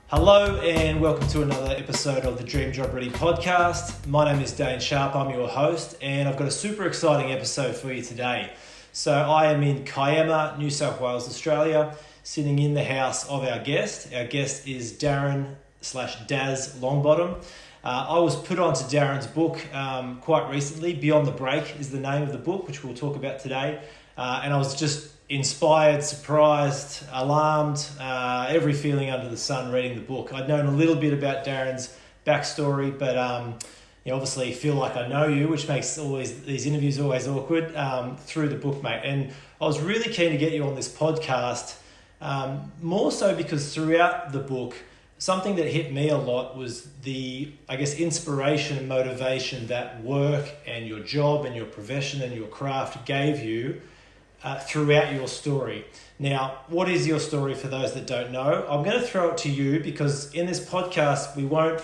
Hello and welcome to another episode of the Dream Job Ready podcast. My name is Dane Sharp, I'm your host, and I've got a super exciting episode for you today. So I am in Kiama, New South Wales, Australia, sitting in the house of our guest. Our guest is Darren Daz Longbottom. I was put onto Darren's book quite recently. Beyond the Break is the name of the book, which we'll talk about today. And I was just inspired, surprised, alarmed, every feeling under the sun reading the book. I'd known a little bit about Darren's backstory, but obviously feel like I know you, which makes these interviews always awkward, through the book, mate. And I was really keen to get you on this podcast, more so because throughout the book, something that hit me a lot was the, inspiration and motivation that work and your job and your profession and your craft gave you throughout your story. Now, what is your story for those that don't know? I'm going to throw it to you because in this podcast, we won't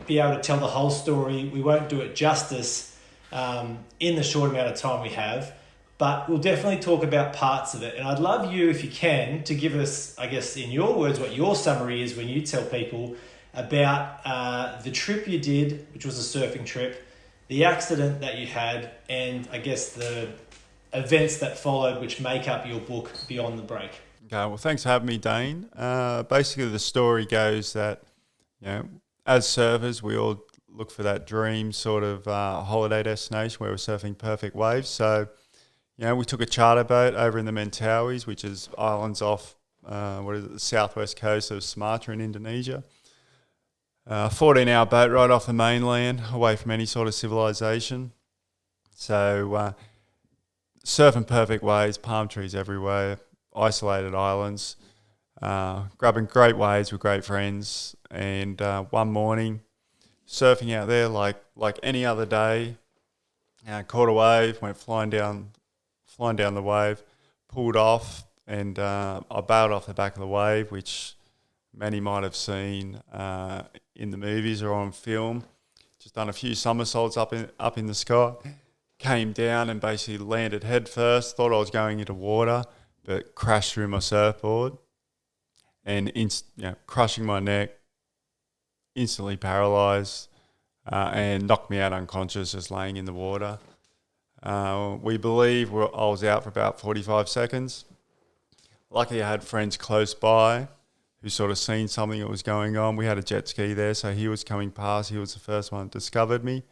be able to tell the whole story. We won't do it justice in the short amount of time we have, but we'll definitely talk about parts of it. And I'd love you, if you can, to give us, in your words, what your summary is when you tell people about the trip you did, which was a surfing trip, the accident that you had, and the events that followed, which make up your book, Beyond the Break. Okay, well, thanks for having me, Dane. Basically, the story goes that, as surfers, we all look for that dream sort of holiday destination where we're surfing perfect waves. So, we took a charter boat over in the Mentawais, which is islands off, the southwest coast of Sumatra in Indonesia. 14-hour boat ride off the mainland, away from any sort of civilization. So, surfing perfect waves, palm trees everywhere, isolated islands, grabbing great waves with great friends. And one morning, surfing out there like any other day, caught a wave, went flying down the wave, pulled off, and I bailed off the back of the wave, which many might have seen in the movies or on film. Just done a few somersaults up in the sky. Came down and basically landed head first. Thought I was going into water, but crashed through my surfboard and crushing my neck, instantly paralysed, and knocked me out unconscious just laying in the water. We believe I was out for about 45 seconds. Luckily, I had friends close by who sort of seen something that was going on. We had a jet ski there, so he was coming past. He was the first one that discovered me.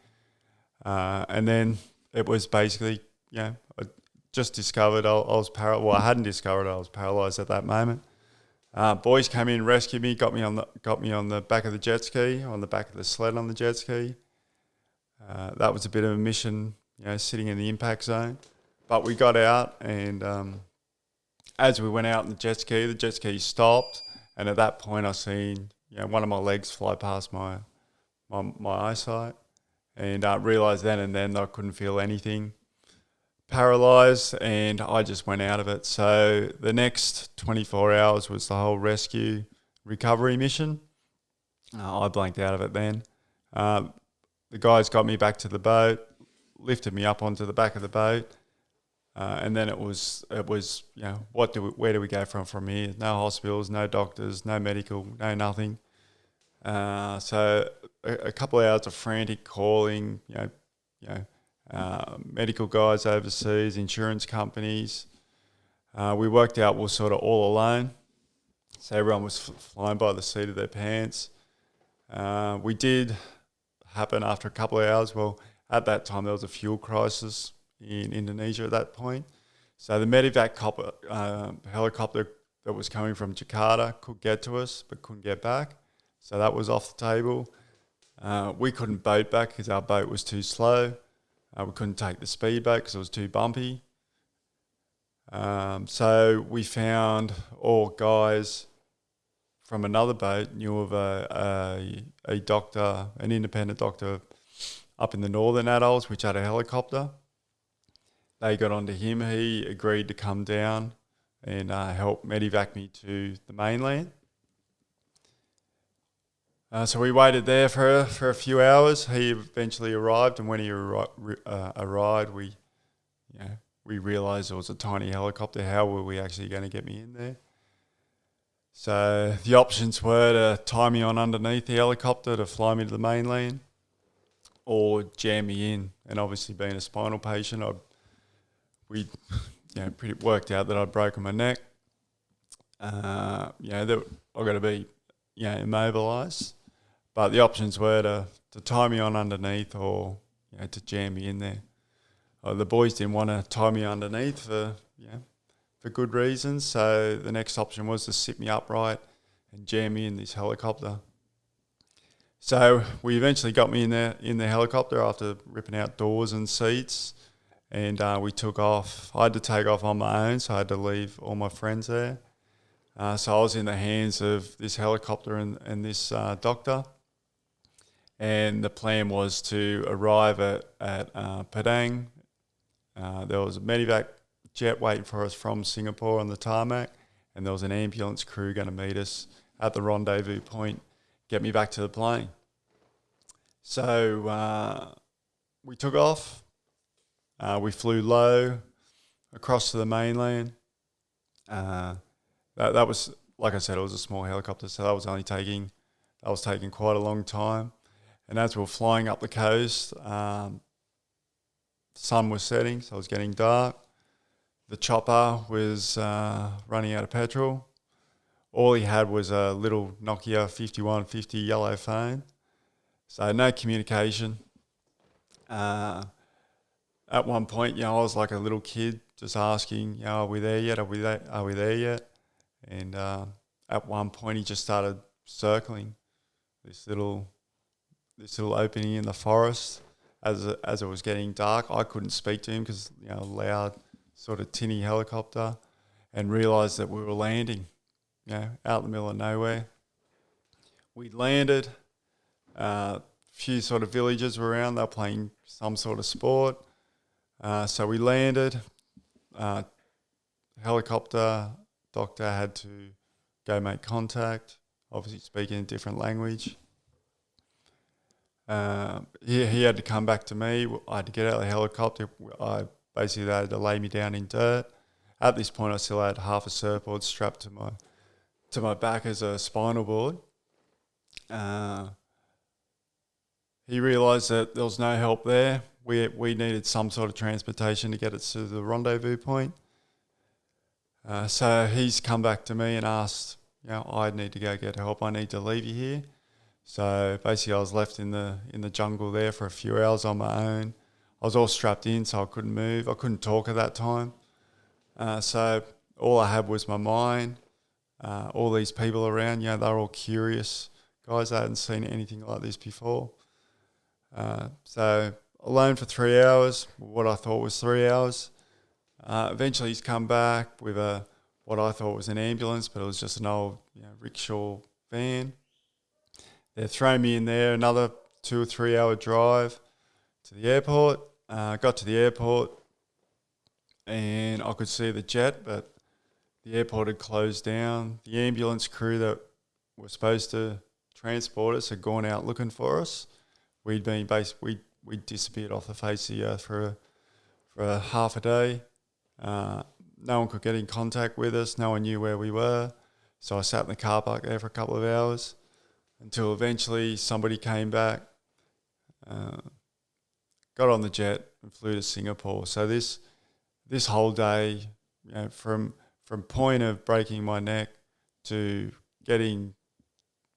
And then it was basically, I just discovered I was paralysed. Well, I hadn't discovered I was paralysed at that moment. Boys came in, rescued me, got me on the back of the jet ski, on the back of the sled on the jet ski. That was a bit of a mission, sitting in the impact zone. But we got out, and as we went out in the jet ski stopped, and at that point I seen one of my legs fly past my eyesight. And I realised then and then that I couldn't feel anything, paralysed, and I just went out of it. So the next 24 hours was the whole rescue recovery mission. I blanked out of it then. The guys got me back to the boat, lifted me up onto the back of the boat, and then it was where do we go from here? No hospitals, no doctors, no medical, no nothing. So a couple of hours of frantic calling, medical guys overseas, insurance companies. We worked out we're sort of all alone. So everyone was flying by the seat of their pants. We did happen after a couple of hours. Well, at that time there was a fuel crisis in Indonesia at that point. So the medevac helicopter that was coming from Jakarta could get to us but couldn't get back. So that was off the table. We couldn't boat back because our boat was too slow. We couldn't take the speedboat because it was too bumpy. So we found all guys from another boat knew of a doctor, an independent doctor up in the Northern Atolls, which had a helicopter. They got onto him. He agreed to come down and help medevac me to the mainland. So we waited there for a few hours. He eventually arrived, and when he arrived, we realised it was a tiny helicopter. How were we actually going to get me in there? So the options were to tie me on underneath the helicopter to fly me to the mainland, or jam me in. And obviously, being a spinal patient, we pretty worked out that I'd broken my neck. That I got to be immobilised. But the options were to tie me on underneath or to jam me in there. The boys didn't want to tie me underneath for good reasons. So the next option was to sit me upright and jam me in this helicopter. So we eventually got me in the helicopter after ripping out doors and seats, and we took off. I had to take off on my own, so I had to leave all my friends there. So I was in the hands of this helicopter and this doctor, and the plan was to arrive at Padang. There was a medevac jet waiting for us from Singapore on the tarmac, and there was an ambulance crew going to meet us at the rendezvous point, get me back to the plane. So we took off. We flew low across to the mainland. That was, like I said, it was a small helicopter, so that was taking quite a long time. And as we were flying up the coast, sun was setting, so it was getting dark. The chopper was running out of petrol. All he had was a little Nokia 5150 yellow phone, so no communication. At one point, I was like a little kid, just asking, are we there yet? Are we there yet? And at one point, he just started circling this little opening in the forest. As it was getting dark, I couldn't speak to him because loud, sort of tinny helicopter, and realised that we were landing, out in the middle of nowhere. We landed. A few sort of villagers were around. They were playing some sort of sport. So we landed. Helicopter doctor had to go make contact, obviously speaking a different language. He had to come back to me. I had to get out of the helicopter. They had to lay me down in dirt. At this point, I still had half a surfboard strapped to my back as a spinal board. He realised that there was no help there. We needed some sort of transportation to get us to the rendezvous point. So he's come back to me and asked, I need to go get help. I need to leave you here. So basically, I was left in the jungle there for a few hours on my own. I was all strapped in, so I couldn't move. I couldn't talk at that time. So all I had was my mind. All these people around, they were all curious guys. They hadn't seen anything like this before. So alone for 3 hours, what I thought was 3 hours. Eventually, he's come back with what I thought was an ambulance, but it was just an old rickshaw van. They're throwing me in there, another 2 or 3 hour drive to the airport. Got to the airport and I could see the jet, but the airport had closed down. The ambulance crew that were supposed to transport us had gone out looking for us. We'd disappeared off the face of the earth for a half a day. No one could get in contact with us. No one knew where we were. So I sat in the car park there for a couple of hours until eventually somebody came back, got on the jet and flew to Singapore. So this whole day, from point of breaking my neck to getting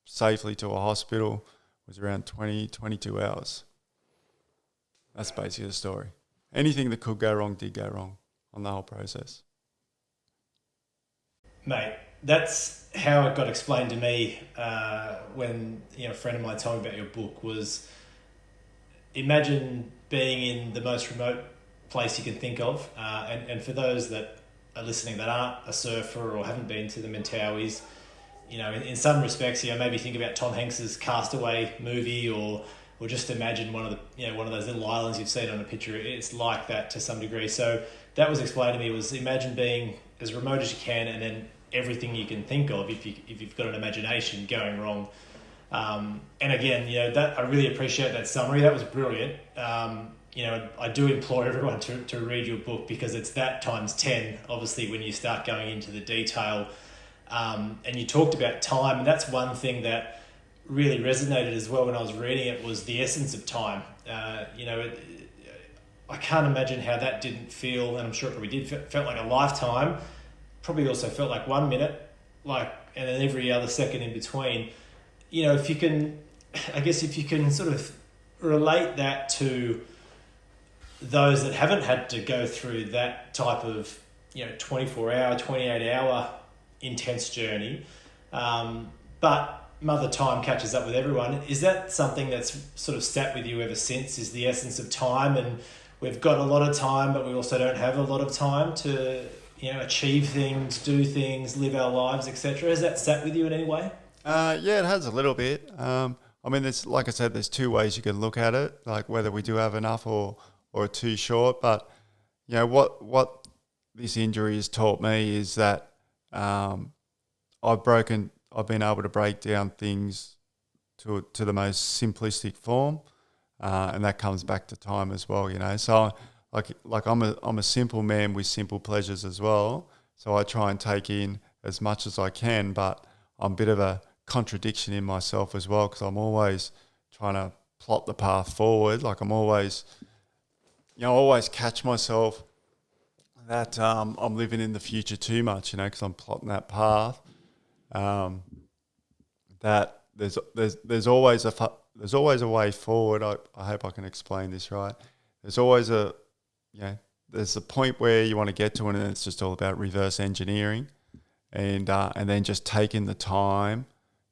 safely to a hospital was around 22 hours. That's basically the story. Anything that could go wrong did go wrong on the whole process. Mate, that's how it got explained to me when a friend of mine told me about your book. Was imagine being in the most remote place you can think of, and for those that are listening that aren't a surfer or haven't been to the Mentawais, in some respects, maybe think about Tom Hanks's Castaway movie, or just imagine one of those little islands you've seen on a picture. It's like that to some degree. So that was explained to me, was imagine being as remote as you can, and then everything you can think of, if you've got an imagination, going wrong. And again, that I really appreciate that summary. That was brilliant. I do implore everyone to read your book, because it's that times 10, obviously, when you start going into the detail And you talked about time, and that's one thing that really resonated as well when I was reading it, was the essence of time. I can't imagine how that didn't feel, and I'm sure it probably did, felt like a lifetime. Probably also felt like 1 minute, and then every other second in between. If you can sort of relate that to those that haven't had to go through that type of 24-hour, 28-hour intense journey, but Mother Time catches up with everyone. Is that something that's sort of sat with you ever since, is the essence of time? And we've got a lot of time, but we also don't have a lot of time to achieve things, do things, live our lives, etc. Has that sat with you in any way? Yeah, it has a little bit. There's, like I said, there's two ways you can look at it, like whether we do have enough or too short. But what this injury has taught me is that I've been able to break down things to the most simplistic form, and that comes back to time as well. So I'm a simple man with simple pleasures as well. So I try and take in as much as I can, but I'm a bit of a contradiction in myself as well, because I'm always trying to plot the path forward. Like I'm always, always catch myself that I'm living in the future too much, because I'm plotting that path. That there's always a way forward. I hope I can explain this right. There's always there's a point where you want to get to, and then it's just all about reverse engineering, and then just taking the time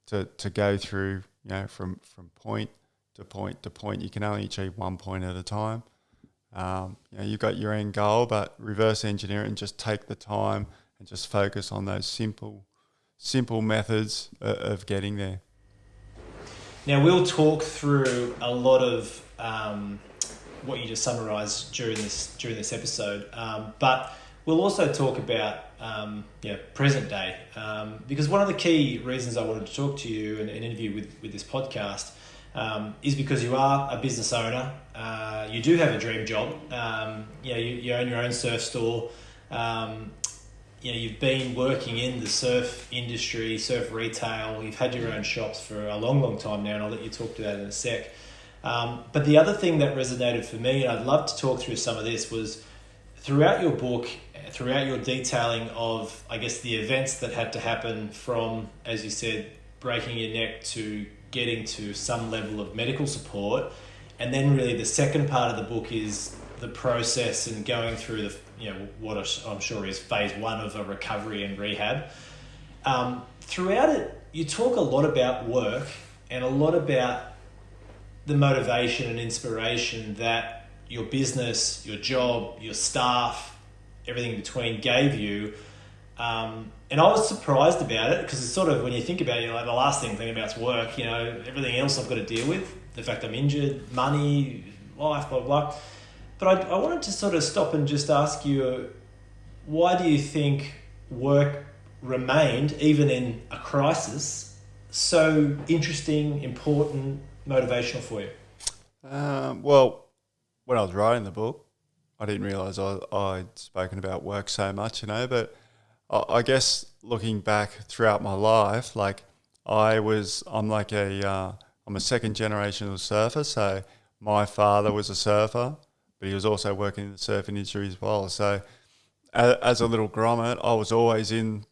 to go through, from point to point to point. You can only achieve 1 point at a time. You've got your end goal, but reverse engineer it and just take the time and just focus on those simple methods of getting there. Now, we'll talk through a lot of what you just summarised during this episode, but we'll also talk about present day, because one of the key reasons I wanted to talk to you and interview with this podcast is because you are a business owner. You do have a dream job. You own your own surf store. You've been working in the surf industry, surf retail. You've had your own shops for a long, long time now, and I'll let you talk to that in a sec. But the other thing that resonated for me, and I'd love to talk through some of this, was throughout your book, throughout your detailing of, I guess, the events that had to happen from, as you said, breaking your neck to getting to some level of medical support. And then really the second part of the book is the process and going through what I'm sure is phase one of a recovery and rehab. Throughout it, you talk a lot about work and a lot about the motivation and inspiration that your business, your job, your staff, everything in between gave you. And I was surprised about it, because it's sort of, when you think about it, the last thing about is work. Everything else I've got to deal with, the fact I'm injured, money, life, blah, blah. But I wanted to sort of stop and just ask you, why do you think work remained, even in a crisis, so interesting, important, motivational for you? Well, when I was writing the book, I didn't realise I'd spoken about work so much, but I guess looking back throughout my life, I'm a second generational surfer. So my father was a surfer, but he was also working in the surfing industry as well. So as a little grommet, I was always in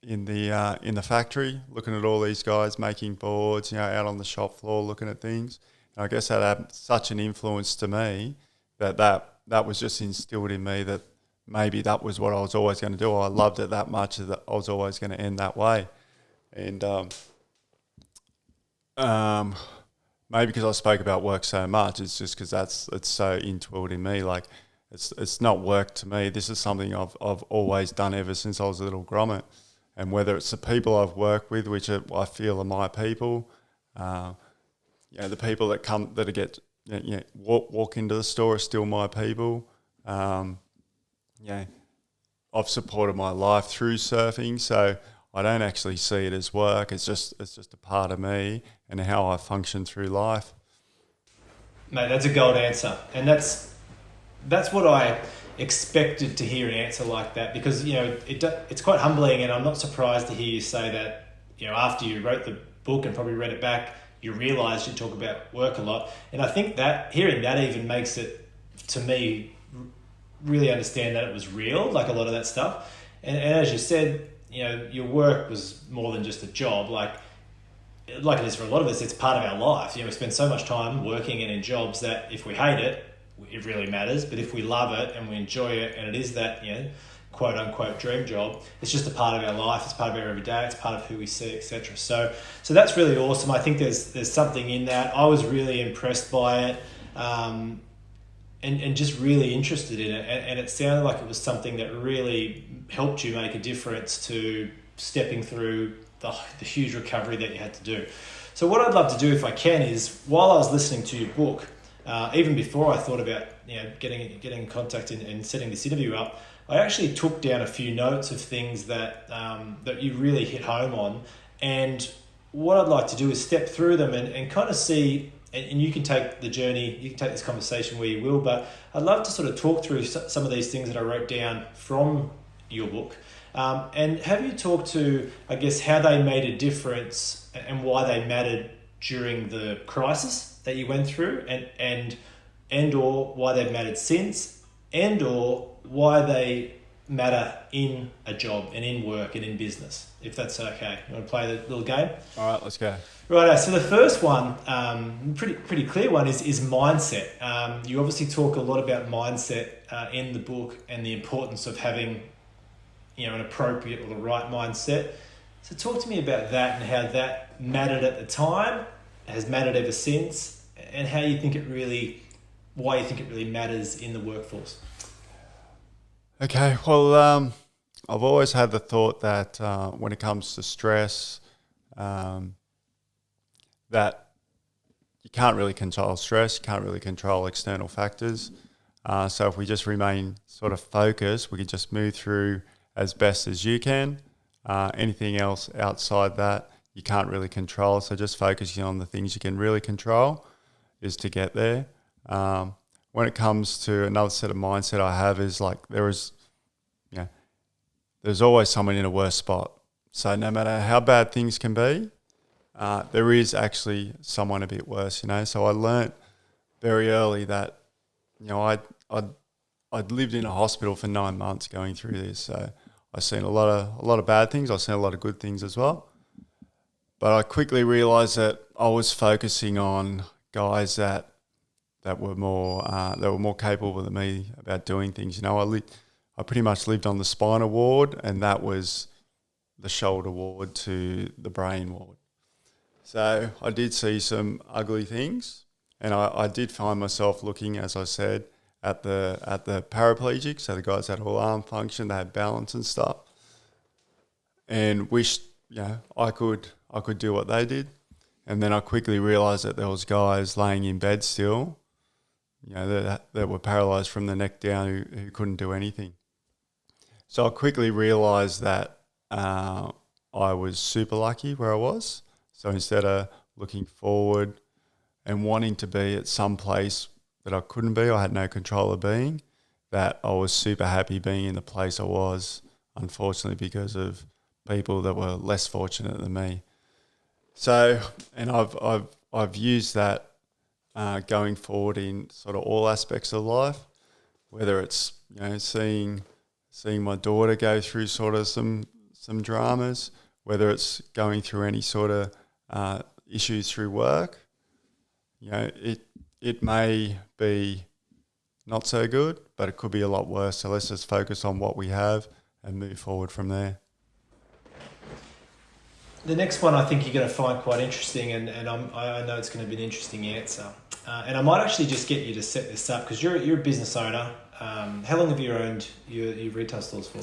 the factory, looking at all these guys making boards, out on the shop floor, looking at things. And I guess that had such an influence to me that was just instilled in me that maybe that was what I was always going to do. I loved it that much that I was always going to end that way. And maybe because I spoke about work so much, it's just because it's so instilled in me. It's not work to me. This is something I've always done ever since I was a little grommet. And whether it's the people I've worked with, which I feel are my people, the people that walk into the store are still my people. I've supported my life through surfing, so I don't actually see it as work. It's just a part of me and how I function through life. Mate, that's a gold answer, and that's what I expected to hear an answer like that, because it's quite humbling, and I'm not surprised to hear you say that. After you wrote the book and probably read it back, you realised you talk about work a lot, and I think that hearing that even makes it, to me, really understand that it was real, like a lot of that stuff. And as you said, your work was more than just a job, like it is for a lot of us. It's part of our life. We spend so much time working and in jobs that if we hate it, it really matters. But if we love it and we enjoy it, and it is that quote unquote dream job, it's just a part of our life. It's part of our everyday. It's part of who we see, etc. So that's really awesome. I think there's something in that. I was really impressed by it. And just really interested in it. And it sounded like it was something that really helped you make a difference to stepping through the huge recovery that you had to do. So what I'd love to do, if I can, is while I was listening to your book, even before I thought about getting in contact and setting this interview up, I actually took down a few notes of things that you really hit home on. And what I'd like to do is step through them and kind of see. And you can take the journey, you can take this conversation where you will, but I'd love to sort of talk through some of these things that I wrote down from your book, and have you talk to, I guess, how they made a difference and why they mattered during the crisis that you went through, and or why they've mattered since, and or why they matter in a job and in work and in business, if that's okay. You want to play the little game? All right, let's go. Right, so the first one, pretty clear one, is mindset. You obviously talk a lot about mindset in the book, and the importance of having, an appropriate or the right mindset. So talk to me about that and how that mattered at the time, has mattered ever since, and how you think why you think it really matters in the workforce. Okay, well, I've always had the thought that when it comes to stress, that you can't really control stress, you can't really control external factors. So if we just remain sort of focused, we can just move through as best as you can. Anything else outside that, you can't really control. So just focusing on the things you can really control is to get there. When it comes to another set of mindset I have is like there's always someone in a worse spot. So no matter how bad things can be, there is actually someone a bit worse, So I learnt very early that, I'd lived in a hospital for 9 months going through this. So I've seen a lot of bad things. I've seen a lot of good things as well. But I quickly realised that I was focusing on guys that were more capable than me about doing things. I pretty much lived on the spinal ward, and that was the shoulder ward to the brain ward. So I did see some ugly things, and I did find myself looking, as I said, at the paraplegics, so the guys that had all arm function, they had balance and stuff, and wished I could do what they did. And then I quickly realised that there was guys laying in bed still, that were paralysed from the neck down who couldn't do anything. So I quickly realised that I was super lucky where I was. So instead of looking forward and wanting to be at some place that I couldn't be, I had no control of being, that I was super happy being in the place I was, unfortunately because of people that were less fortunate than me. So, and I've used that going forward in sort of all aspects of life, whether it's seeing my daughter go through sort of some dramas, whether it's going through any sort of issues through work. It may be not so good, but it could be a lot worse. So let's just focus on what we have and move forward from there. The next one I think you're going to find quite interesting, and I know it's going to be an interesting answer. And I might actually just get you to set this up, because you're a business owner. How long have you owned your retail stores for?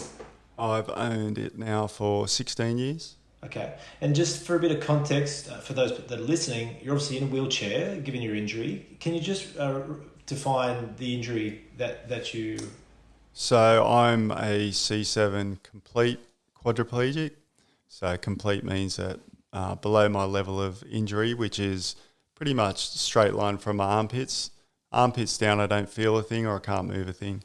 I've owned it now for 16 years. Okay. And just for a bit of context, for those that are listening, you're obviously in a wheelchair, given your injury. Can you just define the injury that you... So I'm a C7 complete quadriplegic. So complete means that below my level of injury, which is pretty much straight line from my armpits. Armpits down, I don't feel a thing or I can't move a thing.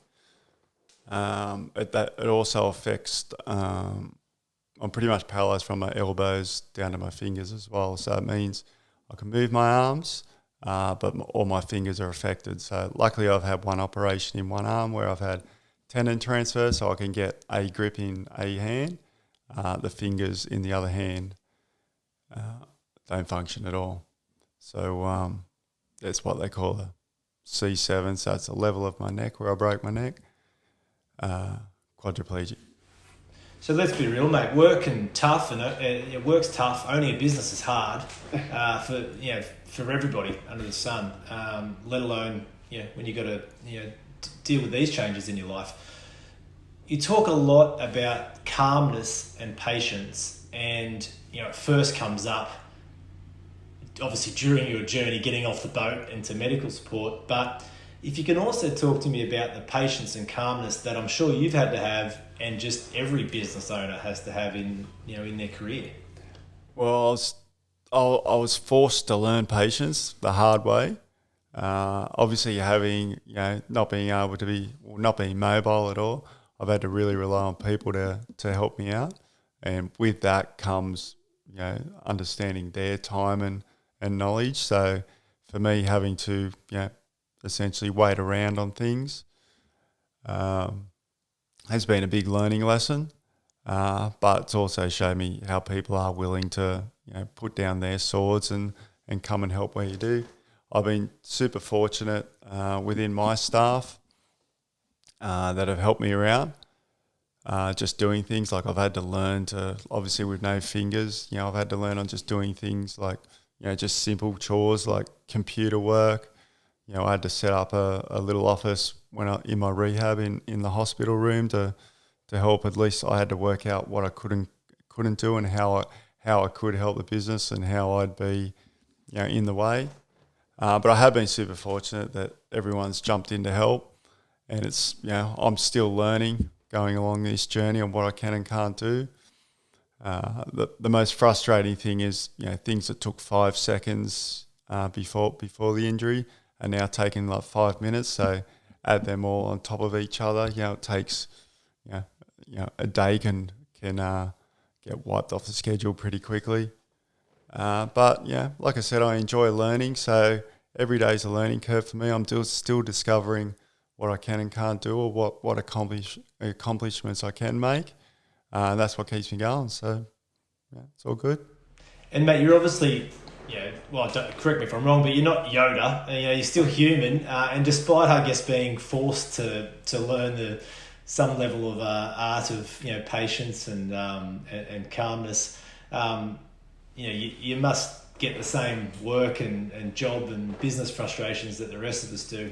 It also affects. I'm pretty much paralysed from my elbows down to my fingers as well. So it means I can move my arms, but all my fingers are affected. So luckily I've had one operation in one arm where I've had tendon transfer, so I can get a grip in a hand. The fingers in the other hand don't function at all. So that's what they call a C7. So it's the level of my neck where I broke my neck. Quadriplegic. So let's be real, mate. Work's tough. Owning a business is hard for everybody under the sun. Let alone when you got to deal with these changes in your life. You talk a lot about calmness and patience, and it first comes up obviously during your journey getting off the boat into medical support. But if you can also talk to me about the patience and calmness that I'm sure you've had to have, and just every business owner has to have in their career. Well, I was forced to learn patience the hard way. Obviously, having not being mobile at all, I've had to really rely on people to help me out, and with that comes understanding their time and knowledge. So for me, having to essentially wait around on things has been a big learning lesson, but it's also shown me how people are willing to put down their swords and come and help where you do. I've been super fortunate within my staff that have helped me around, just doing things. Like I've had to learn to, obviously with no fingers, I've had to learn on just doing things like just simple chores like computer work. I had to set up a little office in my rehab in the hospital room to help. At least I had to work out what I couldn't do and how I could help the business and how I'd be in the way. But I have been super fortunate that everyone's jumped in to help, and it's I'm still learning, going along this journey on what I can and can't do. The most frustrating thing is things that took 5 seconds before the injury are now taking like 5 minutes. So add them all on top of each other. It takes a day can get wiped off the schedule pretty quickly. But like I said, I enjoy learning. So every day is a learning curve for me. I'm still discovering what I can and can't do, or what accomplishments I can make. And that's what keeps me going. So it's all good. And mate, you're obviously, correct me if I'm wrong, but you're not Yoda. You're still human. And despite, I guess, being forced to learn some level of art of patience and calmness, you must get the same work and job and business frustrations that the rest of us do.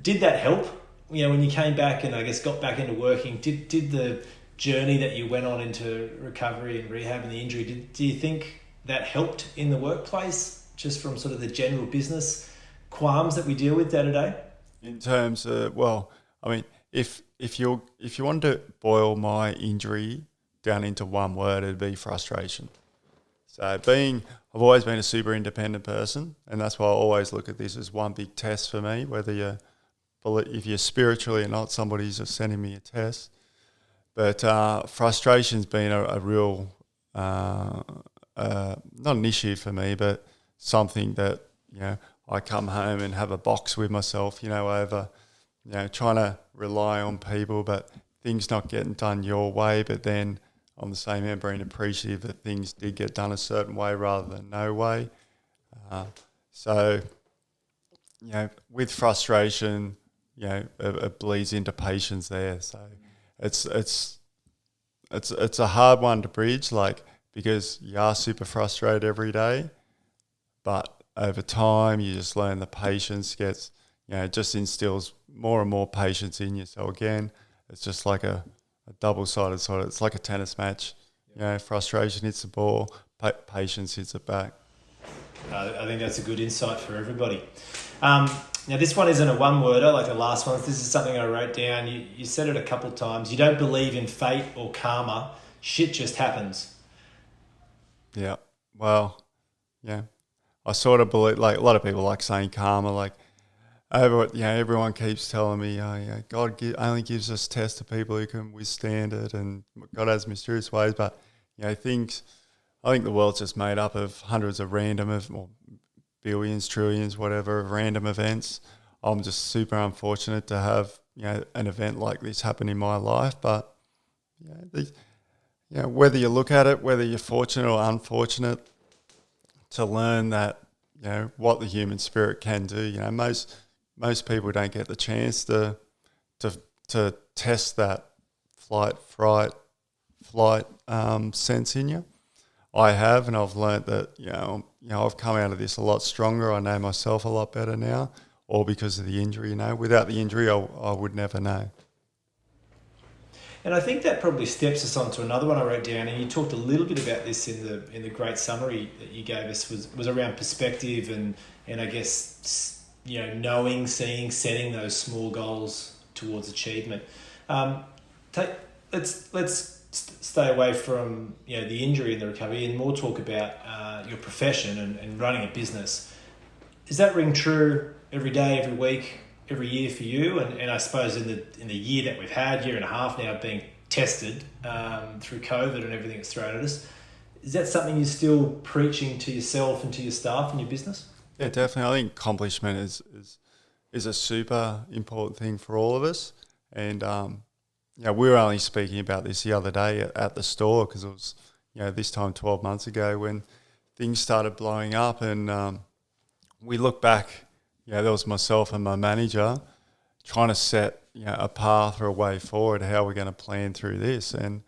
Did that help? When you came back and I guess got back into working, did the journey that you went on into recovery and rehab and the injury, do you think that helped in the workplace, just from sort of the general business qualms that we deal with day to day? In terms of, if you wanted to boil my injury down into one word, it'd be frustration. So I've always been a super independent person, and that's why I always look at this as one big test for me, if you're spiritually or not, somebody's just sending me a test. But frustration's been a real, not an issue for me, but something that, I come home and have a box with myself, over, trying to rely on people, but things not getting done your way. But then on the same end, being appreciative that things did get done a certain way rather than no way. With frustration, it bleeds into patience there. So it's a hard one to bridge, because you are super frustrated every day, but over time you just learn the patience gets, just instills more and more patience in you. So again, it's just like a double-sided sword. It's like a tennis match. Frustration hits the ball, patience hits it back. I think that's a good insight for everybody. Now, this one isn't a one-worder like the last one. This is something I wrote down. You said it a couple of times. You don't believe in fate or karma. Shit just happens. Yeah. Well, yeah. I sort of believe, a lot of people like saying karma, everyone keeps telling me, God only gives us tests to people who can withstand it, and God has mysterious ways. But I think the world's just made up of hundreds of or billions, trillions, whatever, of random events. I'm just super unfortunate to have an event like this happen in my life. But whether you look at it, whether you're fortunate or unfortunate, to learn that what the human spirit can do. Most people don't get the chance to test that flight sense in you. I have, and I've learnt that I've come out of this a lot stronger. I know myself a lot better now, all because of the injury. Without the injury, I would never know. And I think that probably steps us on to another one I wrote down, and you talked a little bit about this in the great summary that you gave us, was around perspective and I guess knowing, seeing, setting those small goals towards achievement. Let's stay away from the injury and the recovery, and more talk about your profession and running a business. Does that ring true every day, every week, every year for you? And I suppose in the year that we've had, year and a half now, being tested through COVID and everything that's thrown at us, is that something you're still preaching to yourself and to your staff and your business? Yeah, definitely. I think accomplishment is a super important thing for all of us. And we were only speaking about this the other day at the store, because it was this time 12 months ago when things started blowing up, and we look back. There was myself and my manager trying to set a path or a way forward, how we're going to plan through this, and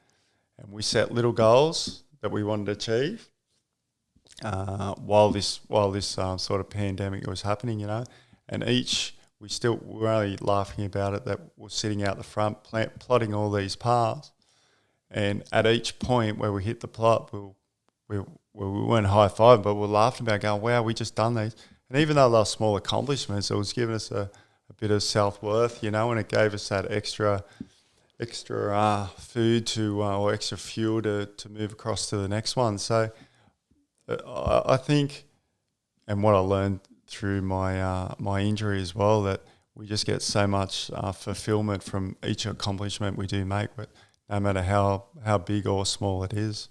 we set little goals that we wanted to achieve while this sort of pandemic was happening, and we're only laughing about it, that we're sitting out the front plotting all these paths, and at each point where we hit the plot, we weren't high-fiving, but we're laughing about going, wow, we just done these. And even though they're small accomplishments, it was giving us a bit of self-worth, and it gave us that extra food or extra fuel to move across to the next one. So I think, and what I learned through my injury as well, that we just get so much fulfillment from each accomplishment we do make, but no matter how big or small it is.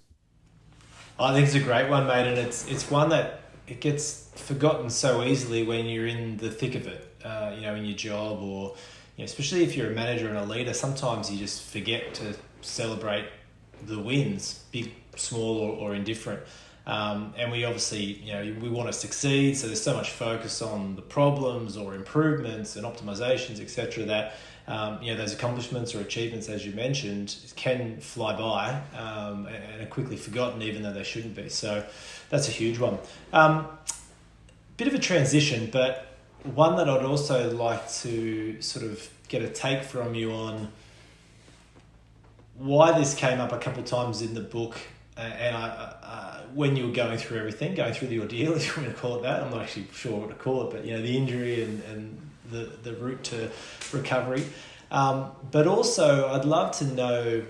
I think it's a great one, mate, and it's one that it gets forgotten so easily when you're in the thick of it, in your job, or especially if you're a manager and a leader. Sometimes you just forget to celebrate the wins, big, small, or indifferent. And we obviously, we want to succeed, so there's so much focus on the problems or improvements and optimizations, etc., that those accomplishments or achievements, as you mentioned, can fly by and are quickly forgotten, even though they shouldn't be. So that's a huge one. Bit of a transition, but one that I'd also like to sort of get a take from you on why this came up a couple of times in the book, and when you were going through the ordeal, if you want to call it that. I'm not actually sure what to call it, but the injury and the route to recovery. But also, I'd love to know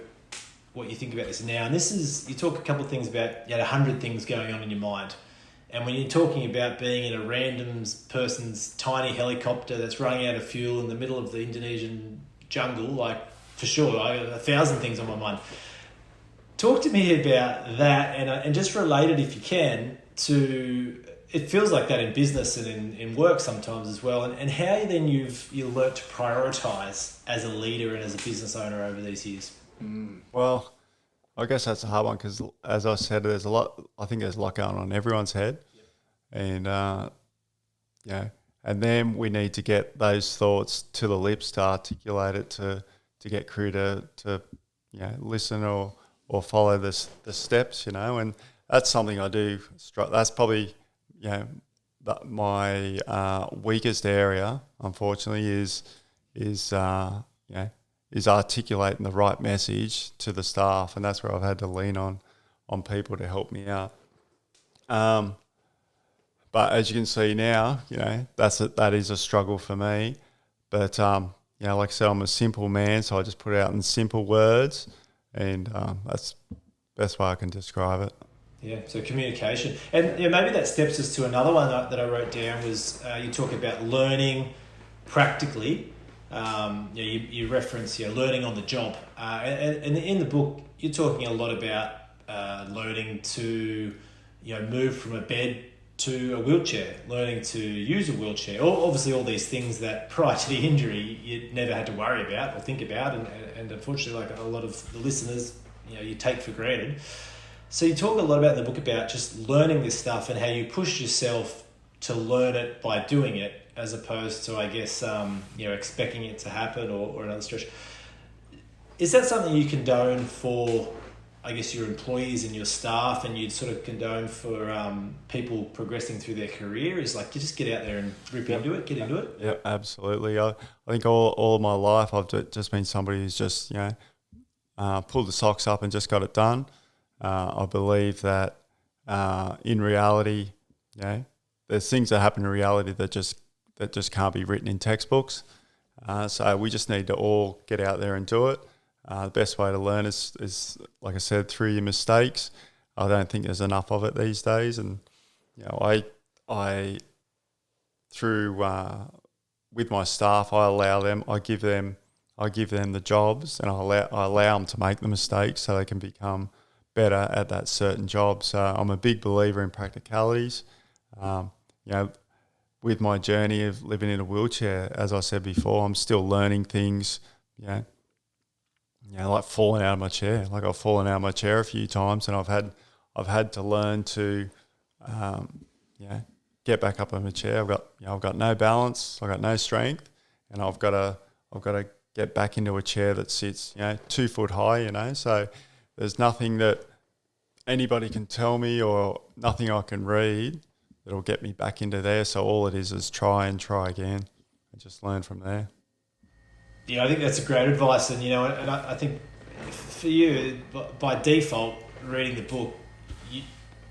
what you think about this now. And this is, you talk a couple of things about, 100 things going on in your mind. And when you're talking about being in a random person's tiny helicopter that's running out of fuel in the middle of the Indonesian jungle, for sure, I got 1,000 things on my mind. Talk to me about that, and just relate it, if you can, to, it feels like that in business and in work sometimes as well, and how then you've learnt to prioritise as a leader and as a business owner over these years. Well, I guess that's a hard one, because as I said, there's a lot going on in everyone's head. Yep. And and then we need to get those thoughts to the lips to articulate it, to get crew to listen or follow the steps, and that's something I do. That's probably my weakest area, unfortunately, is articulating the right message to the staff, and that's where I've had to lean on people to help me out. But as you can see now, that is a struggle for me. But like I said, I'm a simple man, so I just put it out in simple words, and that's the best way I can describe it. Yeah, so communication. And maybe that steps us to another one that I wrote down was you talk about learning, practically. You reference learning on the job, and in the book you're talking a lot about learning to move from a bed to a wheelchair, learning to use a wheelchair. Obviously, all these things that prior to the injury you never had to worry about or think about, and unfortunately, like a lot of the listeners, you take for granted. So you talk a lot about in the book about just learning this stuff and how you push yourself to learn it by doing it, as opposed to, I guess, expecting it to happen or another stretch. Is that something you condone for, I guess, your employees and your staff, and you'd sort of condone for people progressing through their career? Is like, you just get out there and rip into it, get into it? Yeah, absolutely. I think all of my life I've just been somebody who's just, pulled the socks up and just got it done. I believe that in reality, there's things that happen in reality that just can't be written in textbooks. So we just need to all get out there and do it. The best way to learn is, like I said, through your mistakes. I don't think there's enough of it these days, and I through with my staff, I give them the jobs, and I allow them to make the mistakes so they can become better at that certain job. So I'm a big believer in practicalities. With my journey of living in a wheelchair, as I said before, I'm still learning things. Like falling out of my chair. Like I've fallen out of my chair a few times, and I've had to learn to, get back up on my chair. I've got no balance. I've got no strength, and I've got to get back into a chair that sits 2 foot high. So there's nothing that anybody can tell me or nothing I can read that'll get me back into there. So all it is try and try again and just learn from there. Yeah, I think that's a great advice, and and I think for you, by default, reading the book,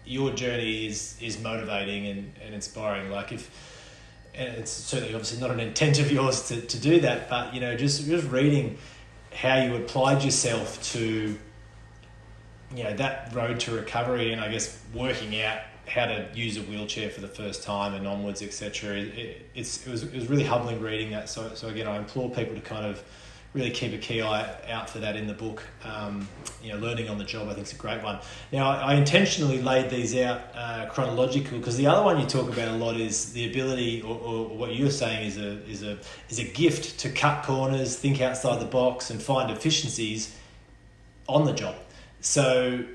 your journey is motivating and inspiring. Like and it's certainly obviously not an intent of yours to do that, but just reading how you applied yourself to that road to recovery, and I guess working out how to use a wheelchair for the first time and onwards, etc. It was really humbling reading that. So again, I implore people to kind of really keep a key eye out for that in the book. Learning on the job, I think, is a great one. Now, I intentionally laid these out chronological because the other one you talk about a lot is the ability, or what you're saying is a gift to cut corners, think outside the box, and find efficiencies on the job. So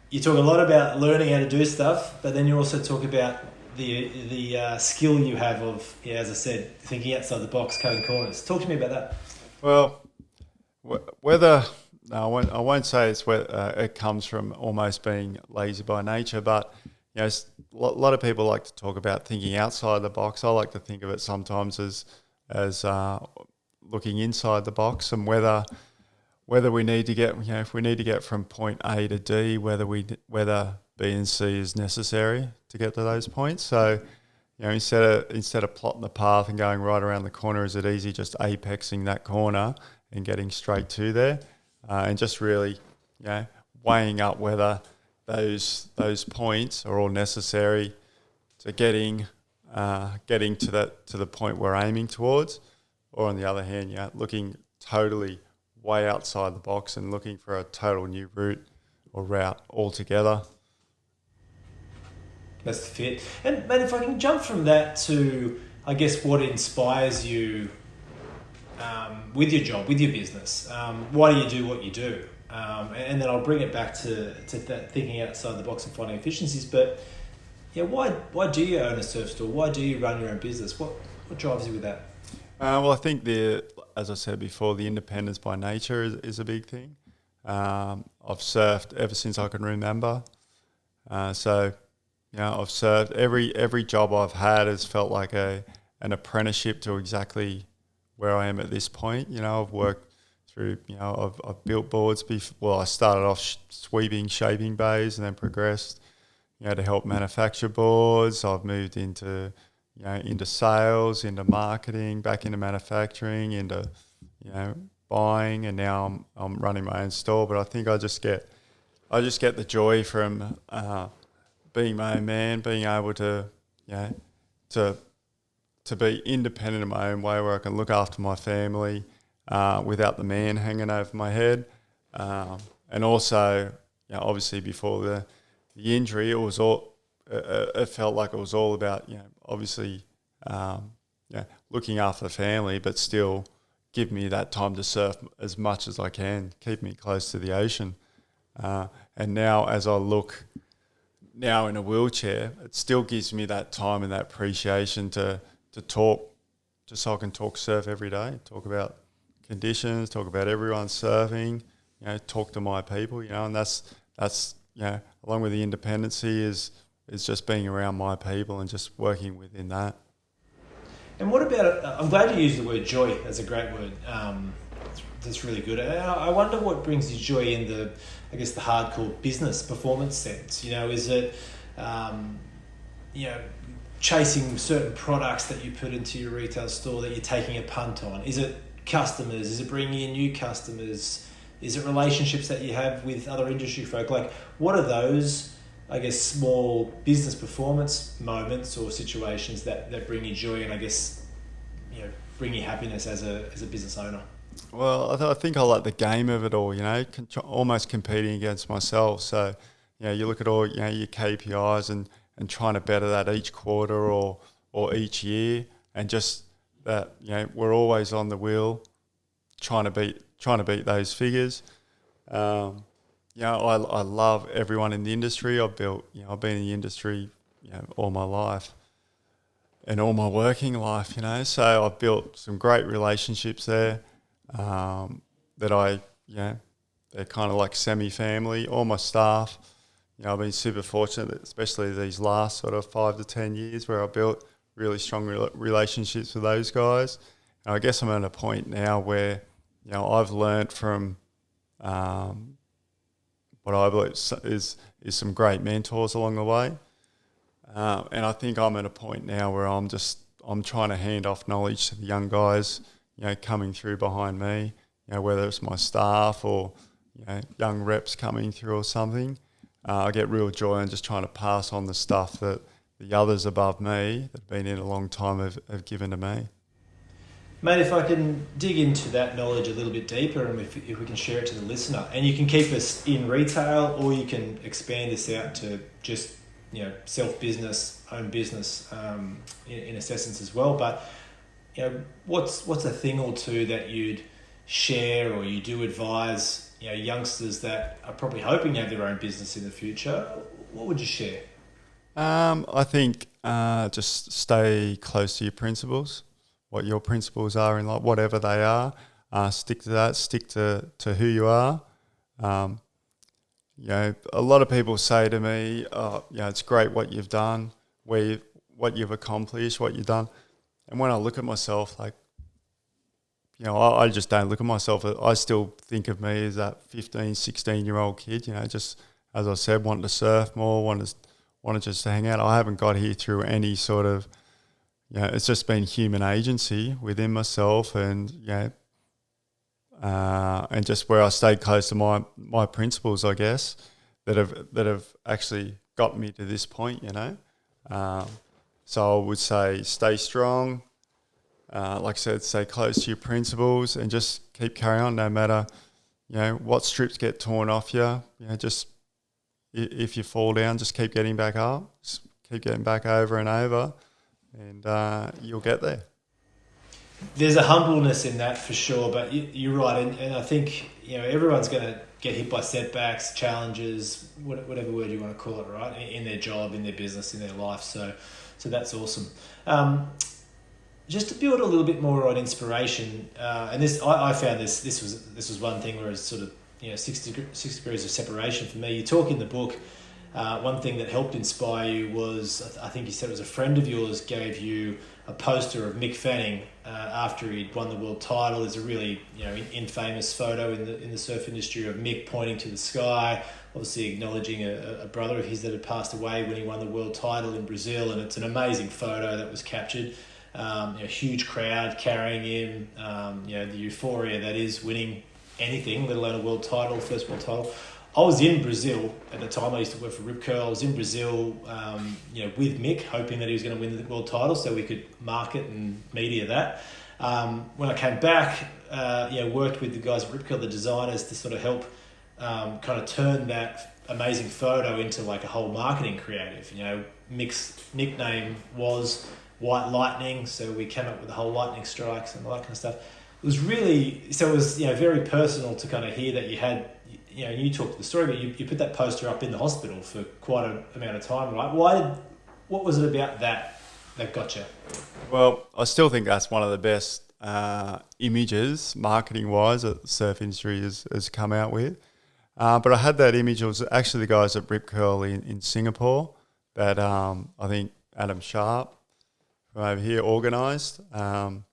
you talk a lot about learning how to do stuff, but then you also talk about the skill you have of, as I said, thinking outside the box, cutting corners. Talk to me about that. Well, I won't say it's where it comes from almost being lazy by nature, but a lot of people like to talk about thinking outside the box. I like to think of it sometimes as looking inside the box, and whether we need to get, if we need to get from point A to D, whether B and C is necessary to get to those points. So, instead of plotting the path and going right around the corner, is it easy just apexing that corner and getting straight to there, and just really, weighing up whether those points are all necessary to getting to the point we're aiming towards, or on the other hand, looking totally way outside the box and looking for a total new route or route altogether. That's the fit. And mate, if I can jump from that to, I guess, what inspires you with your job, with your business. Why do you do what you do? And then I'll bring it back to that thinking outside the box and finding efficiencies. But why do you own a surf store? Why do you run your own business? What drives you with that? Well, I think as I said before, the independence by nature is a big thing. I've surfed ever since I can remember. I've surfed. Every job I've had has felt like an apprenticeship to exactly where I am at this point. I've worked through, I've built boards before. Well, I started off sweeping, shaping bays, and then progressed, to help manufacture boards. I've moved into sales, into marketing, back into manufacturing, into, buying, and now I'm running my own store. But I think I just get the joy from being my own man, being able to to be independent in my own way, where I can look after my family without the man hanging over my head. And also, obviously before the injury, it felt like it was all about, obviously, looking after the family, but still give me that time to surf as much as I can, keep me close to the ocean. And now as I look now in a wheelchair, it still gives me that time and that appreciation to talk, just so I can talk surf every day, talk about conditions, talk about everyone surfing, talk to my people, and that's along with the independency is just being around my people and just working within that. And what about, I'm glad you used the word joy. That's a great word. That's really good. And I wonder what brings you joy in the hardcore business performance sense. Is it, chasing certain products that you put into your retail store that you're taking a punt on? Is it customers? Is it bringing in new customers? Is it relationships that you have with other industry folk? Like, what are those, small business performance moments or situations that bring you joy and bring you happiness as a business owner? Well, I think I like the game of it all, almost competing against myself. So, you look at all, your KPIs and trying to better that each quarter or each year, and just that, we're always on the wheel trying to beat those figures. I love everyone in the industry. I've been in the industry, all my life and all my working life, so I've built some great relationships there, that they're kind of like semi-family, all my staff. I've been super fortunate, especially these last sort of 5 to 10 years, where I built really strong relationships with those guys. And I guess I'm at a point now where, I've learnt from what I believe is some great mentors along the way. And I think I'm at a point now where I'm trying to hand off knowledge to the young guys, coming through behind me, whether it's my staff or, young reps coming through or something. I get real joy in just trying to pass on the stuff that the others above me that have been in a long time have given to me. Mate, if I can dig into that knowledge a little bit deeper, and if we can share it to the listener, and you can keep us in retail, or you can expand this out to just, self-business, own business, in essence as well. But, what's a thing or two that you'd share, or you do advise, youngsters that are probably hoping to have their own business in the future? What would you share? I think just stay close to your principles, what your principles are in life, whatever they are. Stick to that, stick to who you are. A lot of people say to me, it's great what you've done, what you've accomplished, what you've done. And when I look at myself, I just don't look at myself. I still think of me as that 15, 16-year-old kid, just, as I said, wanting to surf more, wanted just to hang out. I haven't got here through any sort of, it's just been human agency within myself, and, and just where I stayed close to my principles, I guess, that have actually got me to this point, So I would say stay strong. Like I said, stay close to your principles and just keep carrying on no matter, what strips get torn off you. Just if you fall down, just keep getting back up. Just keep getting back over and over, and you'll get there. There's a humbleness in that for sure, but you're right. And I think, everyone's going to get hit by setbacks, challenges, whatever word you want to call it, right? In their job, in their business, in their life. So that's awesome. Just to build a little bit more on inspiration, and this, I found this was one thing where it's sort of, 6 degrees of separation for me. You talk in the book, one thing that helped inspire you was, I think you said it was a friend of yours gave you a poster of Mick Fanning after he'd won the world title. There's a really, infamous photo in the surf industry of Mick pointing to the sky, obviously acknowledging a brother of his that had passed away when he won the world title in Brazil, and it's an amazing photo that was captured. A huge crowd carrying him, the euphoria that is winning anything, let alone a world title, first world title. I was in Brazil at the time. I used to work for Rip Curl. I was in Brazil, with Mick, hoping that he was going to win the world title so we could market and media that. When I came back, worked with the guys at Rip Curl, the designers, to sort of help kind of turn that amazing photo into like a whole marketing creative. Mick's nickname was White Lightning, so we came up with the whole lightning strikes and all that kind of stuff. It was very personal to kind of hear that you had, you talked the story, but you put that poster up in the hospital for quite an amount of time, right? What was it about that got you? Well, I still think that's one of the best images, marketing-wise, that the surf industry has come out with. But I had that image. It was actually the guys at Rip Curl in Singapore that I think Dane Sharp from over here organised. And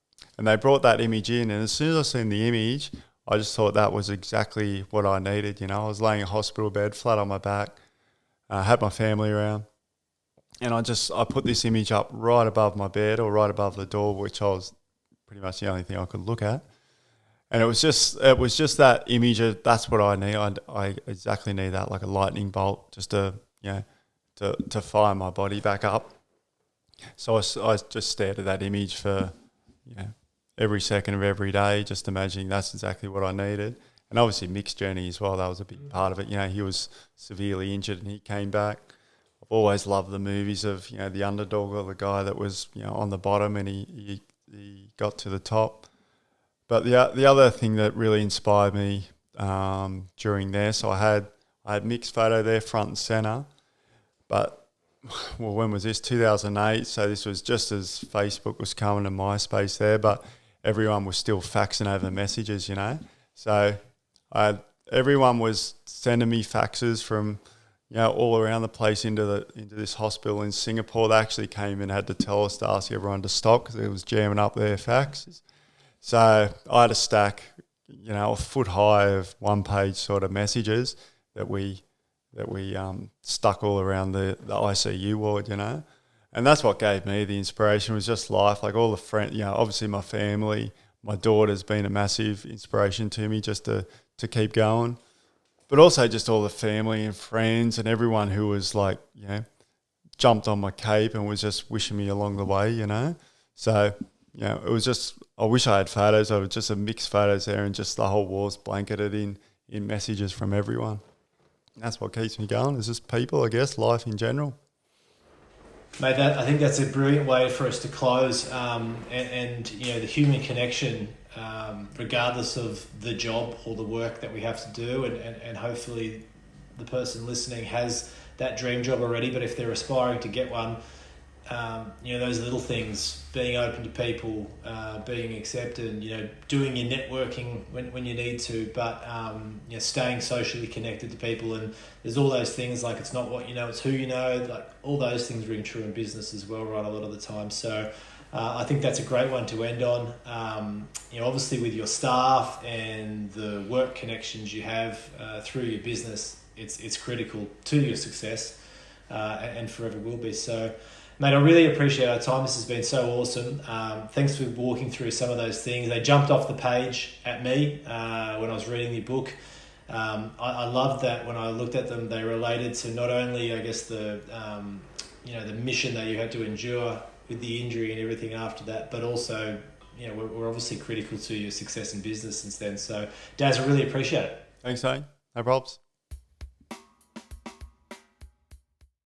they brought that image in. And as soon as I seen the image, I just thought that was exactly what I needed. I was laying in a hospital bed, flat on my back, had my family around. And I put this image up right above my bed or right above the door, which I was pretty much the only thing I could look at. And it was just that image. That's what I need. I exactly need that, like a lightning bolt, just to fire my body back up. So I just stared at that image for every second of every day, just imagining that's exactly what I needed. And obviously Mick's journey as well, that was a big part of it. He was severely injured and he came back. I've always loved the movies of the underdog, or the guy that was on the bottom and he got to the top. But the other thing that really inspired me during there, so I had Mick's photo there front and centre, but when was this? 2008. So this was just as Facebook was coming and MySpace there, but everyone was still faxing over messages, So everyone was sending me faxes from all around the place into this hospital in Singapore. They actually came and had to tell us to ask everyone to stop because it was jamming up their faxes. So I had a stack, a foot high of one-page sort of messages that we stuck all around the ICU ward, And that's what gave me the inspiration, was just life, like all the friends, obviously my family, my daughter's been a massive inspiration to me just to keep going. But also just all the family and friends and everyone who was like, jumped on my cape and was just wishing me along the way, So, it was just, I wish I had photos. I was just a mixed photos there and just the whole wall's blanketed in messages from everyone. And that's what keeps me going. It's just people, I guess, life in general. Mate, I think that's a brilliant way for us to close. And the human connection, regardless of the job or the work that we have to do, and hopefully the person listening has that dream job already, but if they're aspiring to get one, those little things, being open to people, being accepted, doing your networking when you need to, but staying socially connected to people. And there's all those things, like it's not what you know, it's who you know, like all those things ring true in business as well, right, a lot of the time. So I think that's a great one to end on. Obviously with your staff and the work connections you have through your business, it's critical to your success, and forever will be. So, mate, I really appreciate our time. This has been so awesome. Thanks for walking through some of those things. They jumped off the page at me when I was reading your book. I loved that when I looked at them, they related to not only, I guess, the mission that you had to endure with the injury and everything after that, but also, we're obviously critical to your success in business since then. So, Daz, I really appreciate it. Thanks, Dane. No problems.